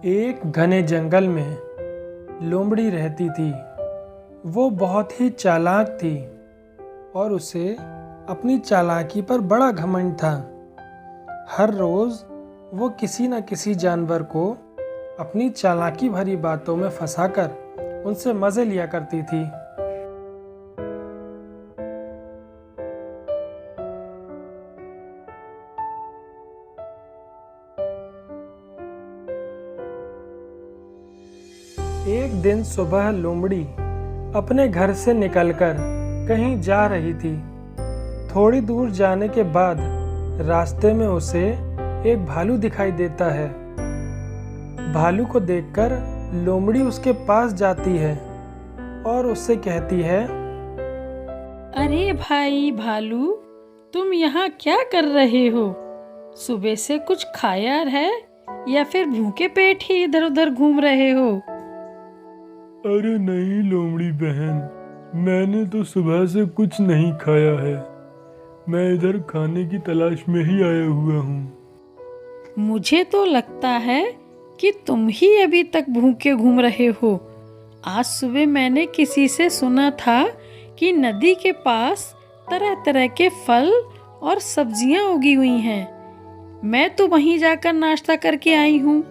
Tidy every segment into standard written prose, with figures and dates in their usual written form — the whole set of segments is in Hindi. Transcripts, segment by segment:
एक घने जंगल में लोमड़ी रहती थी। वो बहुत ही चालाक थी और उसे अपनी चालाकी पर बड़ा घमंड था। हर रोज़ वो किसी न किसी जानवर को अपनी चालाकी भरी बातों में फंसाकर उनसे मज़े लिया करती थी। एक दिन सुबह लोमड़ी अपने घर से निकलकर कहीं जा रही थी। थोड़ी दूर जाने के बाद रास्ते में उसे एक भालू दिखाई देता है। भालू को देखकर लोमड़ी उसके पास जाती है और उससे कहती है, अरे भाई भालू, तुम यहाँ क्या कर रहे हो? सुबह से कुछ खाया है या फिर भूखे पेट ही इधर उधर घूम रहे हो? अरे नहीं लोमड़ी बहन, मैंने तो सुबह से कुछ नहीं खाया है। मैं इधर खाने की तलाश में ही आया हुआ हूँ। मुझे तो लगता है कि तुम ही अभी तक भूखे घूम रहे हो। आज सुबह मैंने किसी से सुना था कि नदी के पास तरह तरह के फल और सब्जियां उगी हुई हैं। मैं तो वहीं जाकर नाश्ता करके आई हूँ।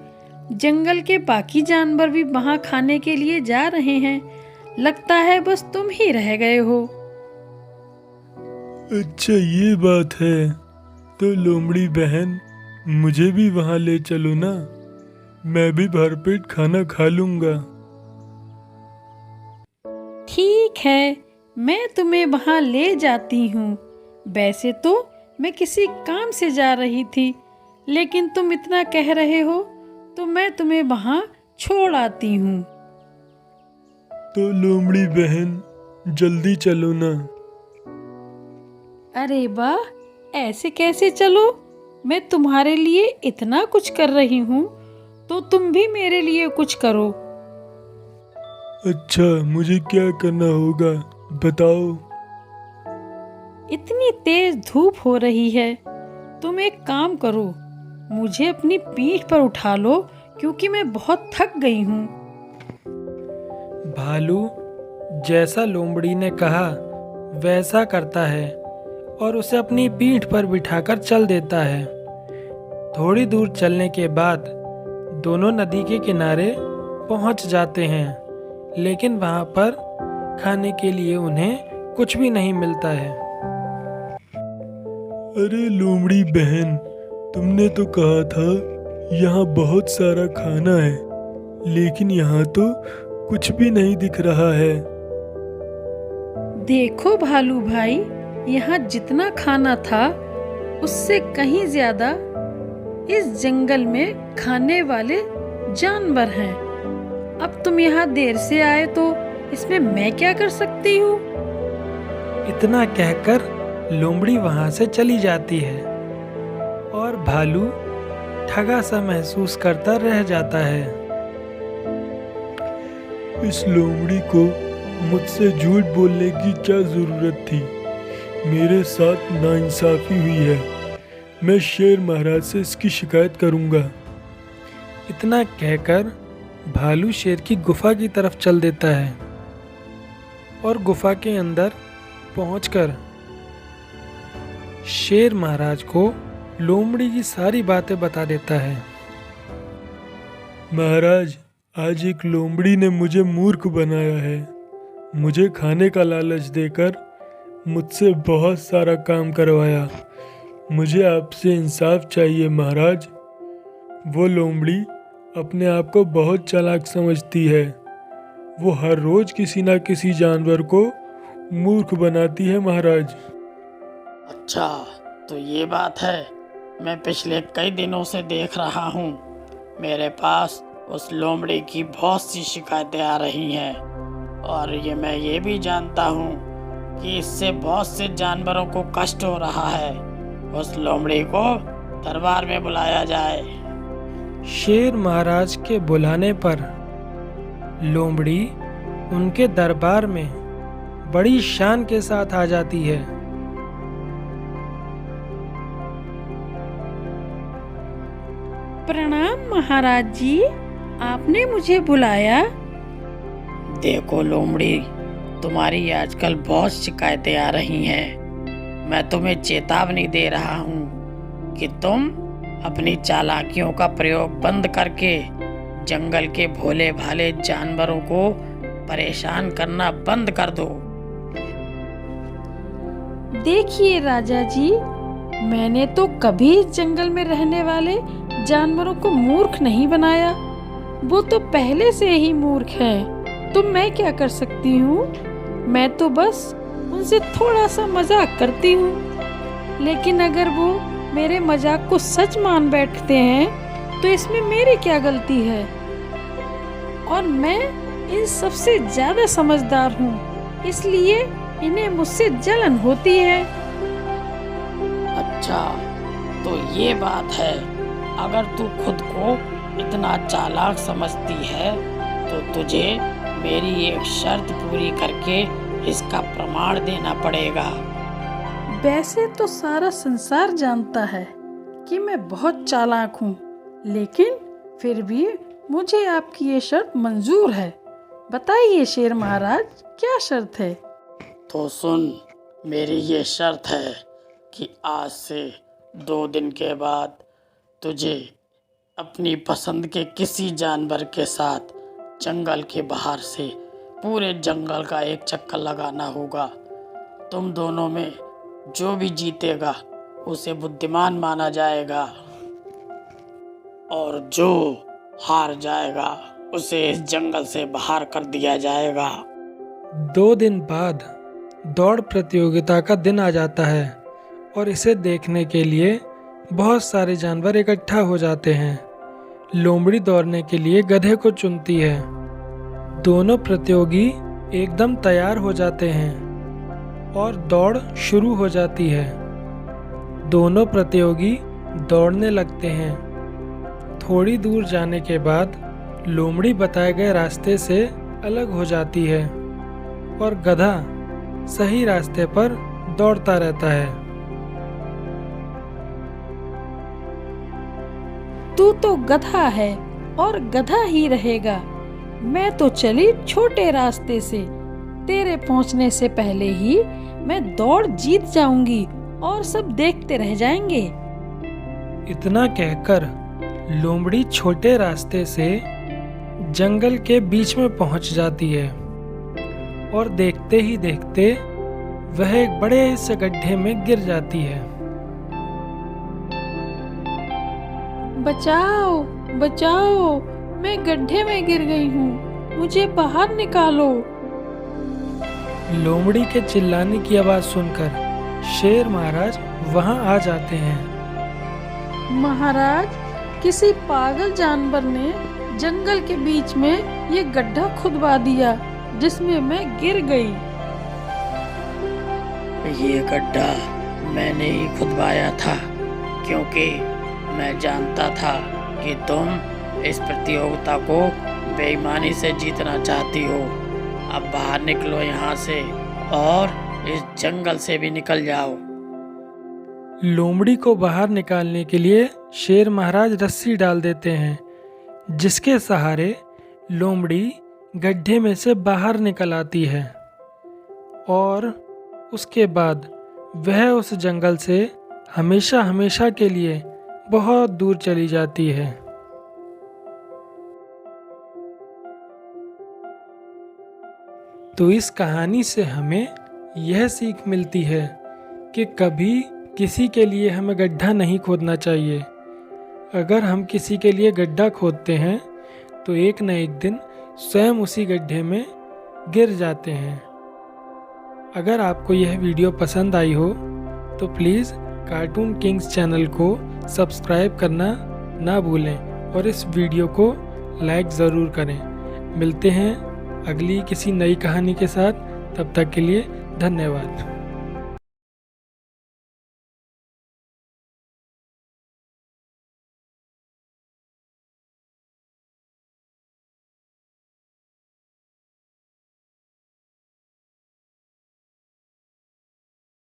जंगल के बाकी जानवर भी वहाँ खाने के लिए जा रहे हैं। लगता है बस तुम ही रह गए हो। अच्छा ये बात है, तो लोमड़ी बहन मुझे भी वहाँ ले चलो ना। मैं भी भरपेट खाना खा लूँगा। ठीक है, मैं तुम्हें वहाँ ले जाती हूँ। वैसे तो मैं किसी काम से जा रही थी, लेकिन तुम इतना कह रहे हो तो मैं तुम्हें वहाँ छोड़ आती हूँ। तो लोमड़ी बहन जल्दी चलो ना। अरे वाह, ऐसे कैसे चलो? मैं तुम्हारे लिए इतना कुछ कर रही हूँ तो तुम भी मेरे लिए कुछ करो। अच्छा, मुझे क्या करना होगा बताओ। इतनी तेज धूप हो रही है, तुम एक काम करो, मुझे अपनी पीठ पर उठा लो क्योंकि मैं बहुत थक गई हूँ। भालू जैसा लोमड़ी ने कहा वैसा करता है और उसे अपनी पीठ पर बिठाकर चल देता है। थोड़ी दूर चलने के बाद दोनों नदी के किनारे पहुंच जाते हैं, लेकिन वहां पर खाने के लिए उन्हें कुछ भी नहीं मिलता है। अरे लोमड़ी बहन, तुमने तो कहा था यहाँ बहुत सारा खाना है, लेकिन यहाँ तो कुछ भी नहीं दिख रहा है। देखो भालू भाई, यहाँ जितना खाना था उससे कहीं ज्यादा इस जंगल में खाने वाले जानवर हैं। अब तुम यहाँ देर से आए तो इसमें मैं क्या कर सकती हूँ? इतना कहकर लोमड़ी वहां से चली जाती है और भालू ठगा सा महसूस करता रह जाता है। इस लोमड़ी को मुझसे झूठ बोलने की क्या जरूरत थी? मेरे साथ नाइंसाफी हुई है। मैं शेर महाराज से इसकी शिकायत करूंगा। इतना कहकर भालू शेर की गुफा की तरफ चल देता है और गुफा के अंदर पहुंचकर शेर महाराज को लोमड़ी की सारी बातें बता देता है। महाराज, आज एक लोमड़ी ने मुझे मूर्ख बनाया है। मुझे खाने का लालच देकर मुझसे बहुत सारा काम करवाया। मुझे आपसे इंसाफ चाहिए महाराज। वो लोमड़ी अपने आप को बहुत चालाक समझती है। वो हर रोज किसी ना किसी जानवर को मूर्ख बनाती है महाराज। अच्छा, तो ये बात है। मैं पिछले कई दिनों से देख रहा हूँ। मेरे पास उस लोमड़ी की बहुत सी शिकायतें आ रही हैं और मैं ये भी जानता हूँ कि इससे बहुत से जानवरों को कष्ट हो रहा है। उस लोमड़ी को दरबार में बुलाया जाए। शेर महाराज के बुलाने पर लोमड़ी उनके दरबार में बड़ी शान के साथ आ जाती है। प्रणाम महाराज जी, आपने मुझे बुलाया? देखो लोमड़ी, तुम्हारी आजकल बहुत शिकायतें आ रही हैं। मैं तुम्हें चेतावनी दे रहा हूँ कि तुम अपनी चालाकियों का प्रयोग बंद करके जंगल के भोले भाले जानवरों को परेशान करना बंद कर दो। देखिए राजा जी, मैंने तो कभी इस जंगल में रहने वाले जानवरों को मूर्ख नहीं बनाया। वो तो पहले से ही मूर्ख हैं। तो मैं क्या कर सकती हूँ? मैं तो बस उनसे थोड़ा सा मजाक करती हूँ। लेकिन अगर वो मेरे मजाक को सच मान बैठते हैं तो इसमें मेरी क्या गलती है? और मैं इन सबसे ज्यादा समझदार हूँ, इसलिए इन्हें मुझसे जलन होती है। अच्छा, तो ये बात है। अगर तू खुद को इतना चालाक समझती है तो तुझे मेरी एक शर्त पूरी करके इसका प्रमाण देना पड़ेगा। वैसे तो सारा संसार जानता है कि मैं बहुत चालाक हूँ, लेकिन फिर भी मुझे आपकी ये शर्त मंजूर है। बताइए शेर महाराज, क्या शर्त है? तो सुन, मेरी ये शर्त है कि आज से 2 दिन के बाद तुझे अपनी पसंद के किसी जानवर के साथ जंगल के बाहर से पूरे जंगल का एक चक्कर लगाना होगा। तुम दोनों में जो भी जीतेगा उसे बुद्धिमान माना जाएगा, और जो हार जाएगा उसे इस जंगल से बाहर कर दिया जाएगा। 2 दिन बाद दौड़ प्रतियोगिता का दिन आ जाता है और इसे देखने के लिए बहुत सारे जानवर इकट्ठा हो जाते हैं। लोमड़ी दौड़ने के लिए गधे को चुनती है। दोनों प्रतियोगी एकदम तैयार हो जाते हैं और दौड़ शुरू हो जाती है। दोनों प्रतियोगी दौड़ने लगते हैं। थोड़ी दूर जाने के बाद लोमड़ी बताए गए रास्ते से अलग हो जाती है और गधा सही रास्ते पर दौड़ता रहता है। तू तो गधा है और गधा ही रहेगा। मैं तो चली छोटे रास्ते से। तेरे पहुंचने से पहले ही मैं दौड़ जीत जाऊंगी और सब देखते रह जाएंगे। इतना कहकर लोमड़ी छोटे रास्ते से जंगल के बीच में पहुंच जाती है और देखते ही देखते वह एक बड़े से गड्ढे में गिर जाती है। बचाओ बचाओ, मैं गड्ढे में गिर गई हूँ, मुझे बाहर निकालो। लोमड़ी के चिल्लाने की आवाज सुनकर शेर महाराज वहां आ जाते हैं। महाराज, किसी पागल जानवर ने जंगल के बीच में ये गड्ढा खुदवा दिया जिसमें मैं गिर गई। ये गड्ढा मैंने ही खुदवाया था, क्योंकि मैं जानता था कि तुम इस प्रतियोगिता को बेईमानी से जीतना चाहती हो। अब बाहर निकलो यहाँ से और इस जंगल से भी निकल जाओ। लोमड़ी को बाहर निकालने के लिए शेर महाराज रस्सी डाल देते हैं, जिसके सहारे लोमड़ी गड्ढे में से बाहर निकल आती है और उसके बाद वह उस जंगल से हमेशा हमेशा के लिए बहुत दूर चली जाती है। तो इस कहानी से हमें यह सीख मिलती है कि कभी किसी के लिए हमें गड्ढा नहीं खोदना चाहिए। अगर हम किसी के लिए गड्ढा खोदते हैं तो एक न एक दिन स्वयं उसी गड्ढे में गिर जाते हैं। अगर आपको यह वीडियो पसंद आई हो तो प्लीज़ कार्टून किंग्स चैनल को सब्सक्राइब करना ना भूलें और इस वीडियो को लाइक ज़रूर करें। मिलते हैं अगली किसी नई कहानी के साथ, तब तक के लिए धन्यवाद।